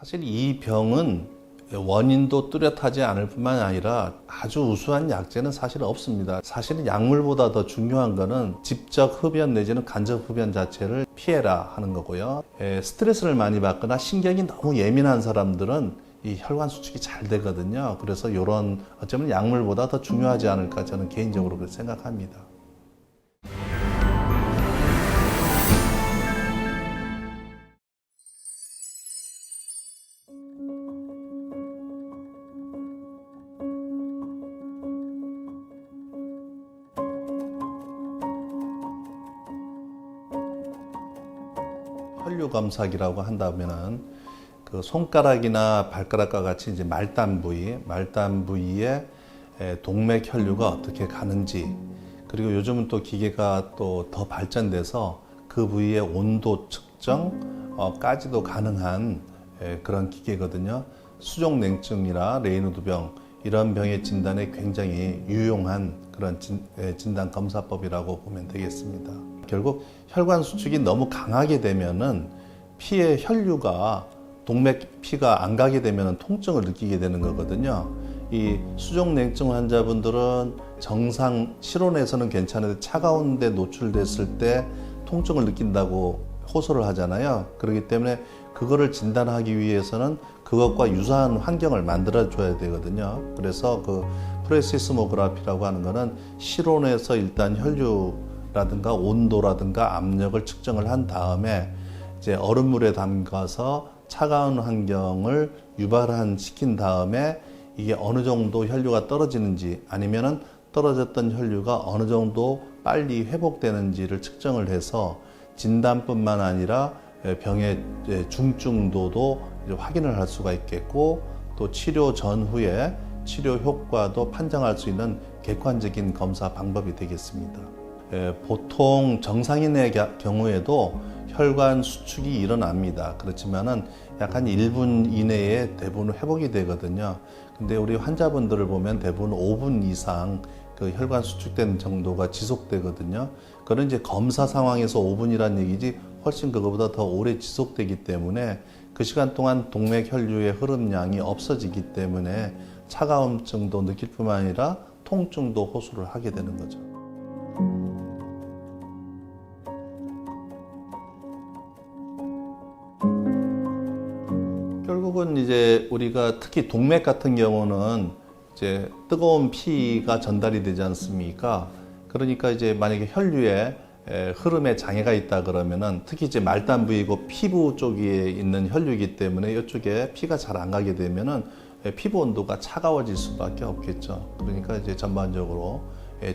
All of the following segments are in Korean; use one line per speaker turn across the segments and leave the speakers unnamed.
사실 이 병은 원인도 뚜렷하지 않을 뿐만 아니라 아주 우수한 약제는 사실 없습니다. 사실은 약물보다 더 중요한 거는 직접 흡연 내지는 간접 흡연 자체를 피해라 하는 거고요. 스트레스를 많이 받거나 신경이 너무 예민한 사람들은 이 혈관 수축이 잘 되거든요. 그래서 이런 어쩌면 약물보다 더 중요하지 않을까 저는 개인적으로 그렇게 생각합니다. 혈류 검사기라고 한다면은 그 손가락이나 발가락과 같이 이제 말단 부위에 동맥 혈류가 어떻게 가는지, 그리고 요즘은 또 기계가 또 더 발전돼서 그 부위의 온도 측정까지도 가능한 그런 기계거든요. 수족냉증이나 레이노드병 이런 병의 진단에 굉장히 유용한 그런 진단 검사법이라고 보면 되겠습니다. 결국 혈관 수축이 너무 강하게 되면은 피의 혈류가 동맥 피가 안 가게 되면 통증을 느끼게 되는 거거든요. 이 수족냉증 환자분들은 정상 실온에서는 괜찮은데 차가운 데 노출됐을 때 통증을 느낀다고 호소를 하잖아요. 그렇기 때문에 그거를 진단하기 위해서는 그것과 유사한 환경을 만들어 줘야 되거든요. 그래서 그 프레시스모그라피라고 하는 거는 실온에서 일단 혈류라든가 온도라든가 압력을 측정을 한 다음에 이제 얼음물에 담가서 차가운 환경을 유발시킨 다음에 이게 어느 정도 혈류가 떨어지는지 아니면은 떨어졌던 혈류가 어느 정도 빨리 회복되는지를 측정을 해서 진단뿐만 아니라 병의 중증도도 확인을 할 수가 있겠고, 또 치료 전후에 치료 효과도 판정할 수 있는 객관적인 검사 방법이 되겠습니다. 보통 정상인의 경우에도 혈관 수축이 일어납니다. 그렇지만은 약 한 1분 이내에 대부분 회복이 되거든요. 근데 우리 환자분들을 보면 대부분 5분 이상 그 혈관 수축된 정도가 지속되거든요. 그런 이제 검사 상황에서 5분이란 얘기지 훨씬 그거보다 더 오래 지속되기 때문에 그 시간 동안 동맥 혈류의 흐름량이 없어지기 때문에 차가움증도 느낄 뿐만 아니라 통증도 호소를 하게 되는 거죠. 결국은 이제 우리가 특히 동맥 같은 경우는 이제 뜨거운 피가 전달이 되지 않습니까? 그러니까 이제 만약에 혈류에 흐름에 장애가 있다 그러면은 특히 이제 말단 부위고 피부 쪽에 있는 혈류이기 때문에 이쪽에 피가 잘 안 가게 되면은 피부 온도가 차가워질 수밖에 없겠죠. 그러니까 이제 전반적으로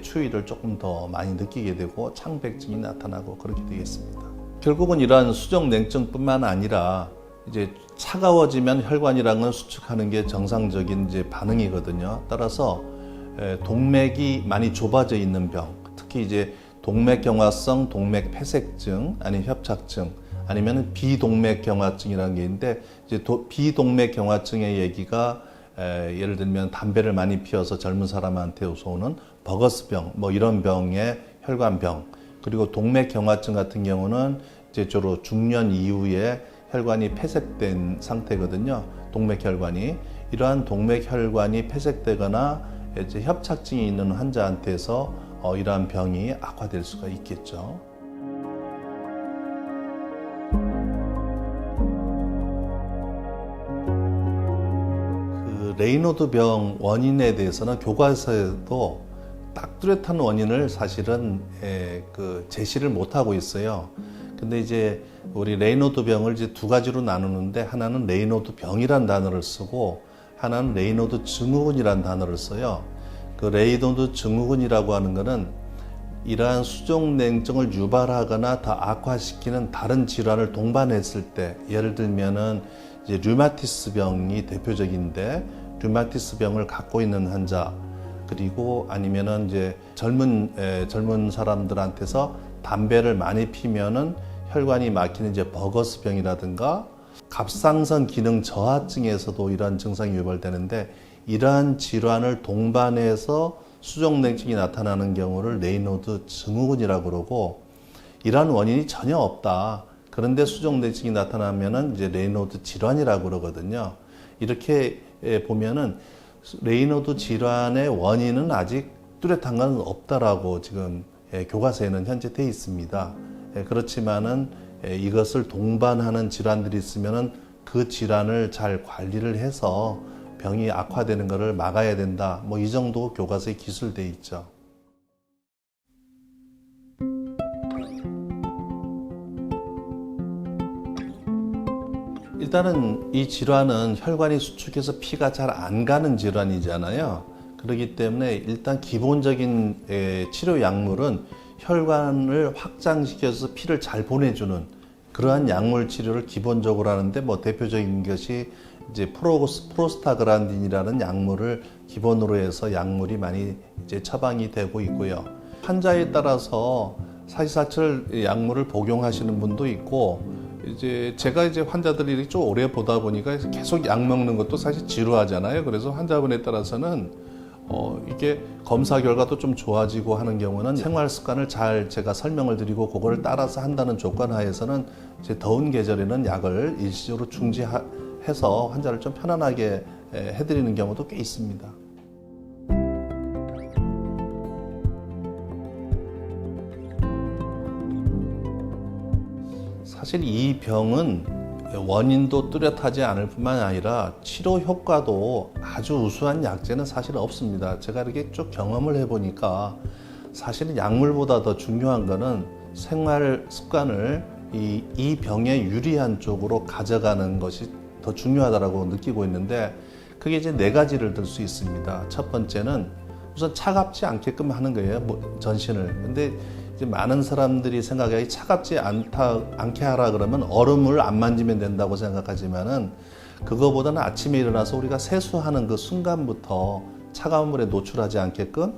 추위를 조금 더 많이 느끼게 되고 창백증이 나타나고 그렇게 되겠습니다. 결국은 이러한 수족 냉증뿐만 아니라 이제 차가워지면 혈관이라는 건 수축하는 게 정상적인 이제 반응이거든요. 따라서 동맥이 많이 좁아져 있는 병, 특히 이제 동맥경화성 동맥폐색증 아니면 협착증 아니면 비동맥경화증이라는 게 있는데, 이제 비동맥경화증의 얘기가 예를 들면 담배를 많이 피워서 젊은 사람한테 오는 버거스병 뭐 이런 병의 혈관병, 그리고 동맥경화증 같은 경우는 이제 주로 중년 이후에 혈관이 폐색된 상태거든요. 동맥혈관이. 이러한 동맥혈관이 폐색되거나 이제 협착증이 있는 환자한테서 이러한 병이 악화될 수가 있겠죠. 그 레이노드 병 원인에 대해서는 교과서에도 딱 뚜렷한 원인을 사실은 제시를 못하고 있어요. 근데 이제 우리 레이노드 병을 이제 두 가지로 나누는데, 하나는 레이노드 병이란 단어를 쓰고 하나는 레이노드 증후군이란 단어를 써요. 그 레이노드 증후군이라고 하는 거는 이러한 수족냉증을 유발하거나 더 악화시키는 다른 질환을 동반했을 때, 예를 들면은 이제 류마티스 병이 대표적인데, 류마티스 병을 갖고 있는 환자, 그리고 아니면은 이제 젊은 사람들한테서 담배를 많이 피면은 혈관이 막히는 이제 버거스병이라든가 갑상선 기능 저하증에서도 이러한 증상이 유발되는데, 이러한 질환을 동반해서 수족냉증이 나타나는 경우를 레이노드 증후군이라고 그러고, 이러한 원인이 전혀 없다, 그런데 수족내증이 나타나면은 이제 레이노드 질환이라고 그러거든요. 이렇게 보면은 레이노드 질환의 원인은 아직 뚜렷한 건 없다라고 지금 교과서에는 현재 돼 있습니다. 그렇지만은 이것을 동반하는 질환들이 있으면은 그 질환을 잘 관리를 해서 병이 악화되는 것을 막아야 된다. 뭐 이 정도 교과서에 기술돼 있죠. 일단은 이 질환은 혈관이 수축해서 피가 잘 안 가는 질환이잖아요. 그렇기 때문에 일단 기본적인 치료 약물은 혈관을 확장시켜서 피를 잘 보내주는 그러한 약물 치료를 기본적으로 하는데 뭐 대표적인 것이 이제 프로스타그란딘이라는 약물을 기본으로 해서 약물이 많이 이제 처방이 되고 있고요. 환자에 따라서 사시사철 약물을 복용하시는 분도 있고 이제 제가 이제 환자들이 좀 오래 보다 보니까 계속 약 먹는 것도 사실 지루하잖아요. 그래서 환자분에 따라서는 이게 검사 결과도 좀 좋아지고 하는 경우는 생활 습관을 잘 제가 설명을 드리고 그거를 따라서 한다는 조건 하에서는 이제 더운 계절에는 약을 일시적으로 중지해서 환자를 좀 편안하게 해드리는 경우도 꽤 있습니다. 사실 이 병은 원인도 뚜렷하지 않을 뿐만 아니라 치료 효과도 아주 우수한 약제는 사실 없습니다. 제가 이렇게 쭉 경험을 해보니까 사실은 약물보다 더 중요한 거는 생활 습관을 이 병에 유리한 쪽으로 가져가는 것이 더 중요하다고 느끼고 있는데 그게 이제 네 가지를 들 수 있습니다. 첫 번째는 우선 차갑지 않게끔 하는 거예요. 전신을. 근데 이제 많은 사람들이 생각하기 차갑지 않게 하라 그러면 얼음을 안 만지면 된다고 생각하지만은 그거보다는 아침에 일어나서 우리가 세수하는 그 순간부터 차가운 물에 노출하지 않게끔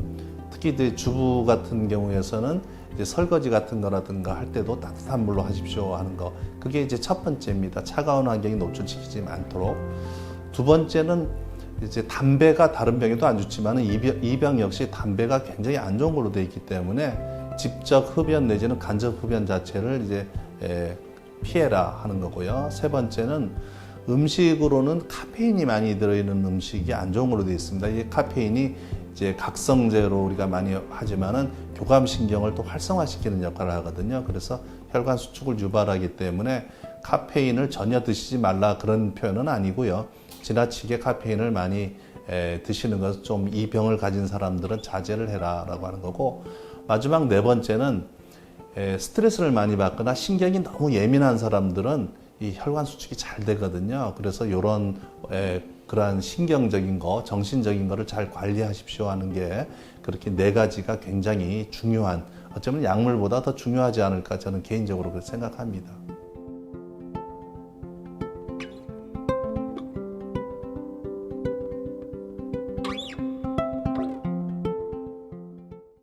특히 이제 주부 같은 경우에서는 이제 설거지 같은 거라든가 할 때도 따뜻한 물로 하십시오 하는 거. 그게 이제 첫 번째입니다. 차가운 환경에 노출시키지 않도록. 두 번째는 이제 담배가 다른 병에도 안 좋지만 이 병 역시 담배가 굉장히 안 좋은 걸로 되어 있기 때문에 직접 흡연 내지는 간접 흡연 자체를 이제 피해라 하는 거고요. 세 번째는 음식으로는 카페인이 많이 들어있는 음식이 안 좋은 걸로 되어 있습니다. 이 카페인이 이제 각성제로 우리가 많이 하지만은 교감신경을 또 활성화시키는 역할을 하거든요. 그래서 혈관 수축을 유발하기 때문에 카페인을 전혀 드시지 말라 그런 표현은 아니고요. 지나치게 카페인을 많이 드시는 것은 좀 이 병을 가진 사람들은 자제를 해라라고 하는 거고 마지막 네 번째는 스트레스를 많이 받거나 신경이 너무 예민한 사람들은 이 혈관 수축이 잘 되거든요. 그래서 이런 그러한 신경적인 거, 정신적인 거를 잘 관리하십시오 하는 게 그렇게 네 가지가 굉장히 중요한 어쩌면 약물보다 더 중요하지 않을까 저는 개인적으로 그렇게 생각합니다.